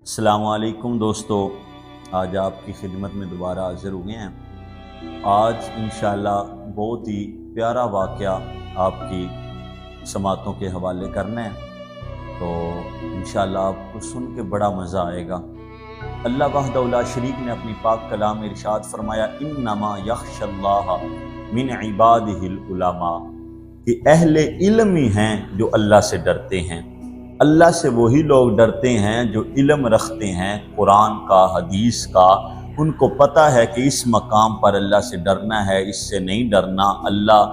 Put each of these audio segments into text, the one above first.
अस्सलामु अलैकुम दोस्तों, आज आपकी खिदमत में दोबारा हाज़िर हुए हैं। आज इंशाअल्लाह बहुत ही प्यारा वाक़या आपकी समातों के हवाले करना है, तो इंशाअल्लाह आपको सुन के बड़ा मज़ा आएगा। अल्लाह वहदहु ला शरीक ने अपनी पाक कलाम में इरशाद फरमाया, इन्नमा यख्शल्लाह मिन इबादिहिल उलमा, कि अहले इल्म ही हैं जो अल्लाह से डरते हैं। अल्लाह से वही लोग डरते हैं जो इल्म रखते हैं कुरान का, हदीस का। उनको पता है कि इस मकाम पर अल्लाह से डरना है, इससे नहीं डरना। अल्लाह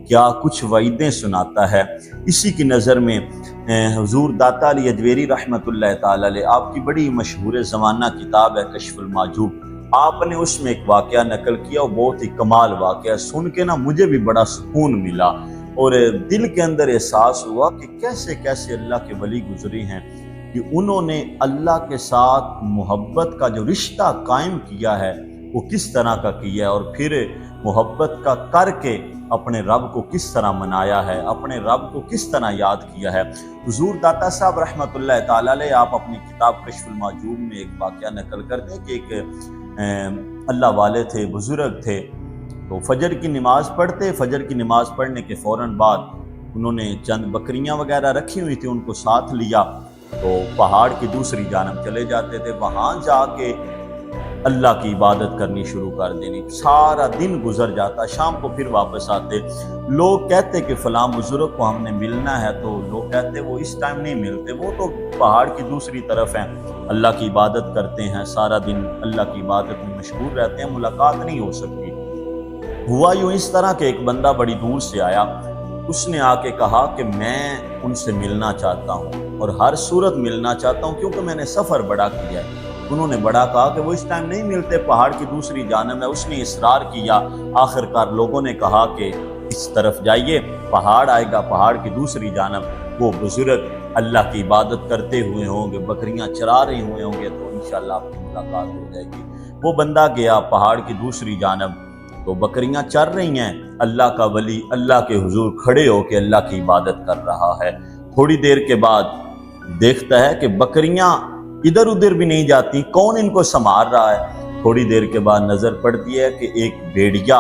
क्या कुछ वईदें सुनाता है। इसी की नज़र में हुजूर दाता अली अजवेरी रहमतुल्लाह ताला अलैह, आपकी बड़ी मशहूर ज़माना किताब है कश्फुल माजूब, आपने उसमें एक वाक़या नकल किया और बहुत ही कमाल वाक़या सुन के ना मुझे भी बड़ा सुकून मिला और दिल के अंदर एहसास हुआ कि कैसे कैसे अल्लाह के वली गुजरे हैं कि उन्होंने अल्लाह के साथ मोहब्बत का जो रिश्ता कायम किया है वो किस तरह का किया है, और फिर मोहब्बत का करके अपने रब को किस तरह मनाया है, अपने रब को किस तरह याद किया है। हुजूर दाता साहब रहमतुल्लाह ताला अलैह, आप अपनी किताब कश्फुल माजूब में एक वाक़या नकल करते हैं कि एक अल्लाह वाले थे, बुजुर्ग थे, तो फजर की नमाज़ पढ़ते। फजर की नमाज़ पढ़ने के फ़ौरन बाद उन्होंने चंद बकरियां वगैरह रखी हुई थी, उनको साथ लिया तो पहाड़ की दूसरी जानब चले जाते थे। वहाँ जाके अल्लाह की इबादत करनी शुरू कर देनी। सारा दिन गुजर जाता, शाम को फिर वापस आते। लोग कहते कि फ़लाँ बुज़ुर्ग को हमने मिलना है, तो लोग कहते वो इस टाइम नहीं मिलते, वो तो पहाड़ की दूसरी तरफ हैं, अल्लाह की इबादत करते हैं, सारा दिन अल्लाह की इबादत में मशगूल रहते हैं, मुलाकात नहीं हो सकती। हुआ यूँ इस तरह के एक बंदा बड़ी दूर से आया, उसने आके कहा कि मैं उनसे मिलना चाहता हूँ और हर सूरत मिलना चाहता हूँ क्योंकि मैंने सफ़र बड़ा किया है। उन्होंने बड़ा कहा कि वो इस टाइम नहीं मिलते, पहाड़ की दूसरी जानब है। उसने इसरार किया, आखिरकार लोगों ने कहा कि इस तरफ जाइए, पहाड़ आएगा, पहाड़ की दूसरी जानब वो बुजुर्ग अल्लाह की इबादत करते हुए होंगे, बकरियाँ चरा रहे हुए होंगे, तो इंशाअल्लाह आपकी मुलाकात हो जाएगी। वो बंदा गया पहाड़ की दूसरी जानब, तो बकरियां चर रही हैं, अल्लाह का वली अल्लाह के हुजूर खड़े होकर अल्लाह की इबादत कर रहा है। थोड़ी देर के बाद देखता है कि बकरियां इधर उधर भी नहीं जाती, कौन इनको संभाल रहा है। थोड़ी देर के बाद नजर पड़ती है कि एक भेड़िया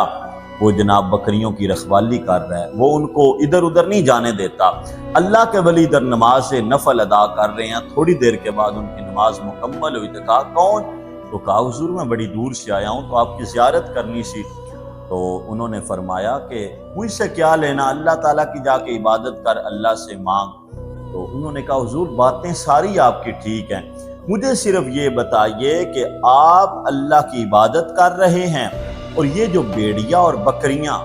वो जनाब बकरियों की रखवाली कर रहा है, वो उनको इधर उधर नहीं जाने देता। अल्लाह के वली इधर नमाज से नफल अदा कर रहे हैं। थोड़ी देर के बाद उनकी नमाज मुकम्मल हुई तो कहा कौन, तो कहा हुजूर मैं बड़ी दूर से आया हूँ, तो आपकी ज़ियारत करनी सी। तो उन्होंने फरमाया कि मुझसे क्या लेना, अल्लाह ताला की जाके इबादत कर, अल्लाह से मांग। तो उन्होंने कहा हुजूर बातें सारी आपकी ठीक हैं, मुझे सिर्फ ये बताइए कि आप अल्लाह की इबादत कर रहे हैं और ये जो भेड़िया और बकरियां,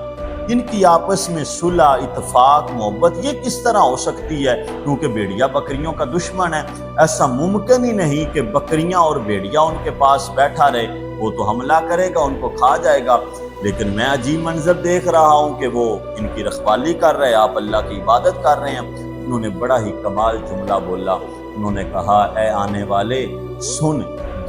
इनकी आपस में सुलह, इत्तेफाक, मोहब्बत ये किस तरह हो सकती है, क्योंकि भेड़िया बकरियों का दुश्मन है। ऐसा मुमकिन ही नहीं कि बकरियां और भेड़िया उनके पास बैठा रहे, वो तो हमला करेगा, उनको खा जाएगा। लेकिन मैं अजीब मंजर देख रहा हूँ कि वो इनकी रखवाली कर रहे हैं, आप अल्लाह की इबादत कर रहे हैं। उन्होंने बड़ा ही कमाल जुमला बोला, उन्होंने कहा ए आने वाले सुन,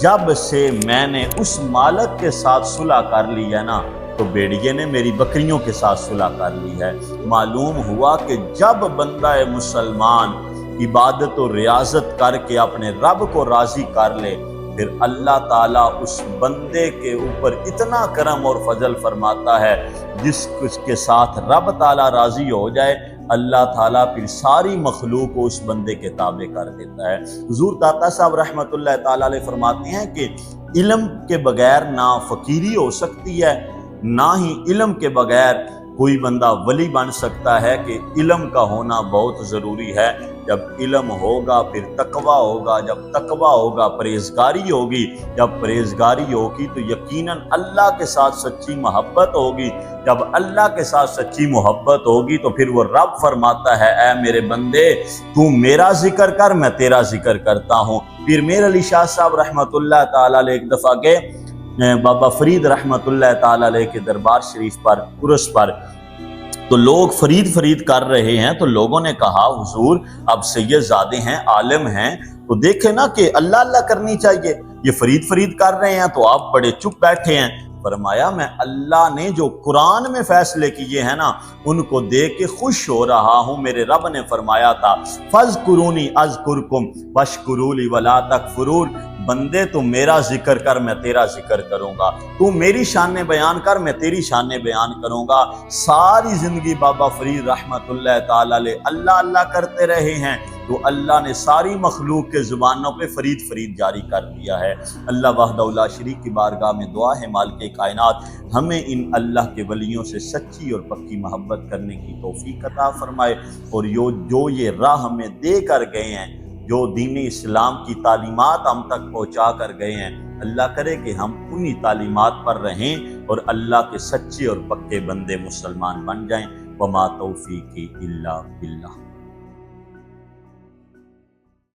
जब से मैंने उस मालिक के साथ सुलह कर ली है ना, तो भेड़िए ने मेरी बकरियों के साथ सुलह कर ली है। मालूम हुआ कि जब बंदा मुसलमान इबादत और रियाजत करके अपने रब को राजी कर ले, फिर अल्लाह ताला उस बंदे के ऊपर इतना करम और फजल फरमाता है, जिसके साथ रब ताला राजी हो जाए, अल्लाह ताला फिर सारी मखलूक को उस बंदे के ताबे कर देता है। हुजूर दाता साहब रहमतुल्लाह ताला अलैह फरमाते हैं कि इल्म के बगैर ना फकीरी हो सकती है, ना ही इल्म के बगैर कोई बंदा वली बन सकता है, कि इल्म का होना बहुत ज़रूरी है। जब इल्म होगा फिर तकवा होगा, जब तकवा होगा परहेज़गारी होगी, जब परहेज़गारी होगी तो यकीनन अल्लाह के साथ सच्ची मोहब्बत होगी, जब अल्लाह के साथ सच्ची मोहब्बत होगी तो फिर वो रब फरमाता है ऐ मेरे बंदे तू मेरा जिक्र कर, मैं तेरा जिक्र करता हूँ। फिर मेर अली शाह साहब रहमतुल्लाह ताला अलैह एक दफ़ा गए बाबा फरीद रहमतुल्लाह ताला अलैह के दरबार शरीफ पर, उर्स पर, तो लोग फरीद फरीद कर रहे हैं। तो लोगों ने कहा हुजूर अब सैयदजादे हैं, आलिम हैं, तो देखे ना कि अल्लाह अल्लाह करनी चाहिए, ये फरीद फरीद कर रहे हैं तो आप बड़े चुप बैठे हैं। फरमाया मैं अल्लाह ने जो कुरान में फैसले किए हैं ना उनको देख के खुश हो रहा हूँ। मेरे रब ने फरमाया था फज़कुरूनी अज़कुरकुम वश्कुरूली वला तकफुरून, بندے تو میرا ذکر کر میں تیرا ذکر کروں گا، تو میری شان بیان کر میں تیری شان بیان کروں گا۔ ساری زندگی بابا فرید رحمت اللہ تعالی علیہ اللہ اللہ کرتے رہے ہیں، تو اللہ نے ساری مخلوق کے زبانوں پہ فرید فرید جاری کر دیا ہے۔ اللہ وحدہ لا شریک کی بارگاہ میں دعا ہے مالک کائنات ہمیں ان اللہ کے ولیوں سے سچی اور پکی محبت کرنے کی توفیق عطا فرمائے، اور جو یہ راہ ہمیں دے کر گئے ہیں، جو دین اسلام کی تعلیمات ہم تک پہنچا کر گئے ہیں، اللہ کرے کہ ہم انہی تعلیمات پر رہیں اور اللہ کے سچے اور پکے بندے مسلمان بن جائیں۔ وما توفیقی الا باللہ۔